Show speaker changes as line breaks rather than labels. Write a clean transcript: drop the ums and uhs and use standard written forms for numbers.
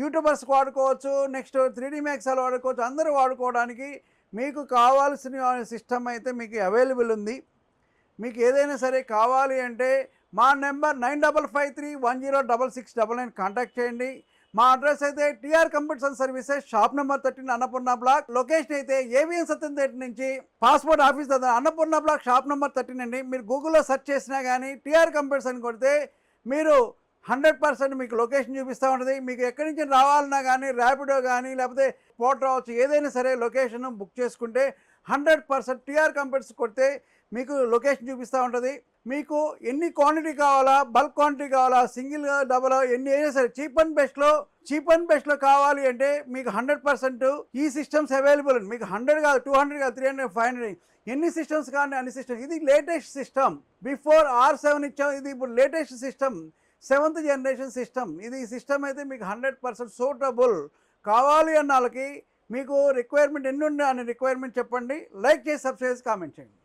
యూట్యూబర్స్కి వాడుకోవచ్చు, next 3D మ్యాక్స్లో వాడుకోవచ్చు, అందరూ వాడుకోవడానికి మీకు కావాల్సిన సిస్టమ్ అయితే మీకు అవైలబుల్ ఉంది. మీకు ఏదైనా సరే కావాలి అంటే మా నెంబర్ 9553106699 కాంటాక్ట్ చేయండి. మా అడ్రస్ అయితే TR computers and services, shop number 13 Annapurna block. Location అయితే ఏవిఎన్ సత్యం థియేటర్ నుంచి పాస్పోర్ట్ ఆఫీస్ దగ్గర అన్నపూర్ణ బ్లాక్, షాప్ నెంబర్ 13 అండి. మీరు గూగుల్లో సెర్చ్ చేసినా కానీ టీఆర్ కంప్యూటర్స్ అని కొడితే మీరు 100% మీకు లొకేషన్ చూపిస్తూ ఉంటుంది. మీకు ఎక్కడి నుంచి రావాలన్నా కానీ ర్యాపిడో కానీ లేకపోతే పోర్ట్ రావచ్చు, ఏదైనా సరే లొకేషన్ బుక్ చేసుకుంటే 100% టీఆర్ కంప్యూటర్స్ కొడితే మీకు లొకేషన్ చూపిస్తూ ఉంటుంది. మీకు ఎన్ని క్వాంటిటీ కావాలా, బల్క్ క్వాంటిటీ కావాలా, సింగిల్ డబల్ ఎన్ని అయినా సరే చీప్ అండ్ బెస్ట్లో కావాలి అంటే మీకు 100% ఈ సిస్టమ్స్ అవైలబుల్ ఉంది. మీకు 100 కాదు, 200 కాదు, 300, 500 ఎన్ని సిస్టమ్స్ కానీ అన్ని సిస్టమ్స్. ఇది లేటెస్ట్ సిస్టమ్. బిఫోర్ R7 ఇచ్చాం, ఇది ఇప్పుడు latest system, 7th generation system. ఇది సిస్టమ్ అయితే మీకు 100% సూటబుల్. కావాలి అన్న వాళ్ళకి మీకు రిక్వైర్మెంట్ ఎన్ని ఉండే అనే రిక్వైర్మెంట్ చెప్పండి. లైక్ చేసి సబ్స్క్రైబ్ కామెంట్ చేయండి.